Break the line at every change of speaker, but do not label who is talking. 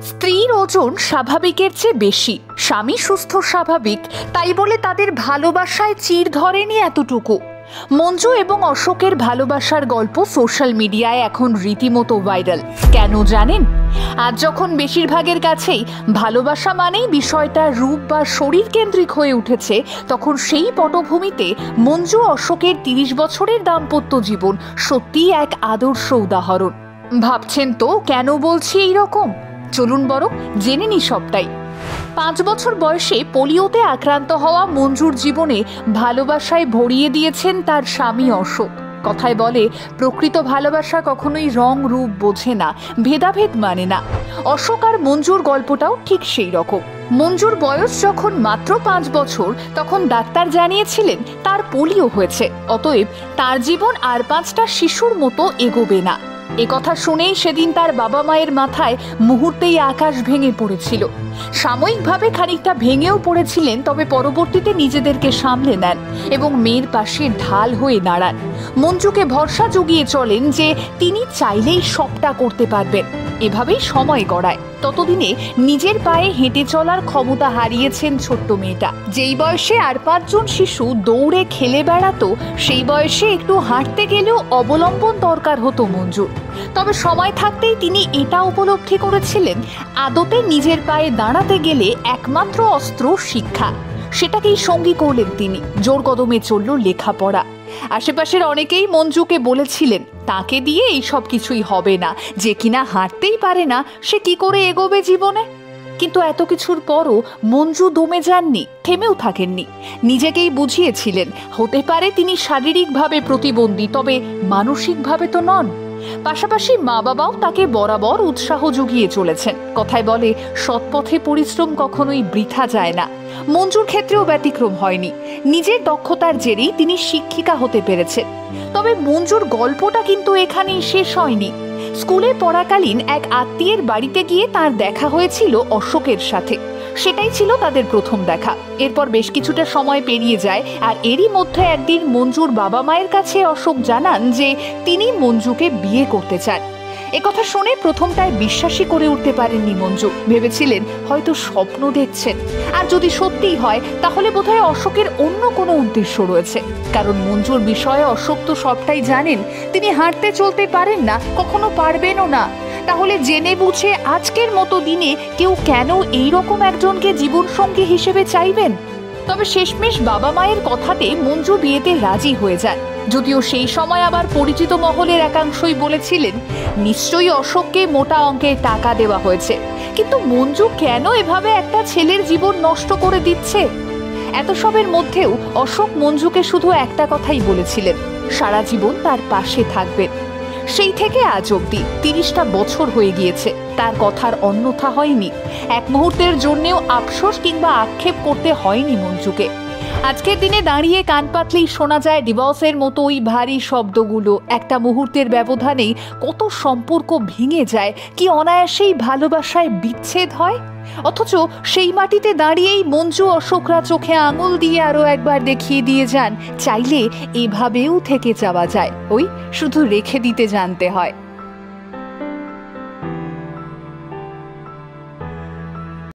স্ত্রীর ওজন স্বাভাবিকের চেয়ে বেশি, স্বামী সুস্থ স্বাভাবিক, তাই বলে তাদের ভালোবাসায় চির ধরেনি এতটুকু। মঞ্জু এবং অশোকের ভালোবাসার গল্প সোশ্যাল মিডিয়ায় এখন রীতিমতো ভাইরাল। কেন জানেন? আজ যখন বেশিরভাগের কাছেই ভালোবাসা মানেই বিষয়টা রূপ বা শরীর কেন্দ্রিক হয়ে উঠেছে, তখন সেই পটভূমিতে মঞ্জু অশোকের 30 বছরের দাম্পত্য জীবন সত্যিই এক আদর্শ উদাহরণ। ভাবছেন তো কেন বলছি এই রকম? চলুন বরং জেনে নি সবটাই। 5 বছর বয়সে পোলিওতে আক্রান্ত হওয়া মঞ্জুর জীবনে ভালোবাসায় ভরিয়ে দিয়েছেন তার স্বামী অশোক। কথায় বলে, প্রকৃত ভালোবাসা কখনোই রং রূপ বোঝে না, ভেদাভেদ মানে না। অশোক আর মঞ্জুর গল্পটাও ঠিক সেই রকম। মঞ্জুর বয়স যখন মাত্র 5 বছর, তখন ডাক্তার জানিয়েছিলেন তার পোলিও হয়েছে, অতএব তার জীবন আর 5টা শিশুর মতো এগোবে না। একথা শুনেই সেদিন তার বাবা মায়ের মাথায় মুহূর্তেই আকাশ ভেঙে পড়েছিল। সাময়িকভাবে খানিকটা ভেঙেও পড়েছিলেন, তবে পরবর্তীতে নিজেদেরকে সামলে নেন এবং মেয়ের পাশে ঢাল হয়ে দাঁড়ান। মঞ্জুকে ভরসা জুগিয়ে চলেন যে তিনি চাইলেই সবটা করতে পারবেন। এভাবেই সময় গড়ায়। ততদিনে নিজের পায়ে হেঁটে চলার ক্ষমতা হারিয়েছেন ছোট্ট মেয়েটা। যেই বয়সে আর 5 জন শিশু দৌড়ে খেলে বেড়াতো, সেই বয়সে একটু হাঁটতে গেলেও অবলম্বন দরকার হতো মঞ্জুর। তবে সময় থাকতেই তিনি এটা উপলব্ধি করেছিলেন, আদতে নিজের পায়ে দাঁড়াতে গেলে একমাত্র অস্ত্র শিক্ষা। সেটাকেই সঙ্গী করলেন তিনি। জোর কদমে চলল লেখাপড়া। আশেপাশের অনেকেই মঞ্জুকে বলেছিলেন তাকে দিয়ে এই সব কিছুই হবে না, যে কিনা হাঁটতেই পারে না, সে কি করে এগোবে জীবনে। কিন্তু এত কিছুর পরও মঞ্জু দমে যাননি, থেমেও থাকেননি। নিজেকেই বুঝিয়েছিলেন হতে পারে তিনি শারীরিকভাবে প্রতিবন্ধী, তবে মানসিকভাবে তো নন। পাশাপাশি মা বাবাও তাকে বরাবর উৎসাহ জুগিয়ে চলেছেন। কথায় বলে, সৎপথে পরিশ্রম কখনোই বৃথা যায় না। মঞ্জুর ক্ষেত্রেও ব্যতিক্রম হয়নি। নিজের দক্ষতার জেরেই তিনি শিক্ষিকা হতে পেরেছেন। তবে মঞ্জুর গল্পটা কিন্তু এখানেই শেষ হয়নি। স্কুলে পড়াকালীন এক আত্মীয়ের বাড়িতে গিয়ে তার দেখা হয়েছিল অশোকের সাথে। সেটাই ছিল তাদের প্রথম দেখা। এরপর বেশ কিছুটা সময় পেরিয়ে যায়, আর এরই মধ্যে একদিন মঞ্জুর বাবা মায়ের কাছে অশোক জানান যে তিনি মঞ্জুকে বিয়ে করতে চান। একথা শুনে প্রথমটায় বিশ্বাসই করে উঠতে পারেননি মঞ্জু। ভেবেছিলেন হয়তো স্বপ্ন দেখছেন, আর যদি সত্যিই হয় তাহলে বোধহয় অশোকের অন্য কোনো উদ্দেশ্য রয়েছে। কারণ মঞ্জুর বিষয়ে অশোক তো সবটাই জানেন। তিনি হাঁটতে চলতে পারেন না, কখনো পারবেনও না। তাহলে জেনে বুঝে আজকের মতো দিনে কেউ কেন এইরকম একজনকে জীবনসঙ্গী হিসেবে চাইবেন? তবে শেষমেশ বাবা মায়ের কথাতে মঞ্জু বিয়েতে রাজি হয়ে যান। যদিও সেই সময় আবার পরিচিত মহলের একাংশই বলেছিলেন নিশ্চয়ই অশোককে মোটা অঙ্কের টাকা দেওয়া হয়েছে। কিন্তু মঞ্জু কেন এভাবে একটা ছেলের জীবন নষ্ট করে দিচ্ছে? এত সবের মধ্যেও অশোক মঞ্জুকে শুধু একটা কথাই বলেছিলেন, সারা জীবন তার পাশে থাকবেন। সেই থেকে আজ অবধি 30টা বছর হয়ে গিয়েছে, তার কথার অন্যথা হয়নি। এক মুহূর্তের জন্যেও আফসোস কিংবা আক্ষেপ করতে হয়নি মঞ্জুকে। আজকের দিনে দাঁড়িয়ে কান পাতলেই শোনা যায় ডিভোর্সের মতো ওই ভারী শব্দগুলো। একটা মুহূর্তের ব্যবধানেই কত সম্পর্ক ভেঙে যায়, কি অনায়াসেই ভালোবাসায় বিচ্ছেদ হয়। অথচ সেই মাটিতে দাঁড়িয়েই মঞ্জু অশোকরা চোখে আঙুল দিয়ে আরো একবার দেখিয়ে দিয়ে যান, চাইলে এভাবেও থেকে যাওয়া যায়, ওই শুধু রেখে দিতে জানতে হয়।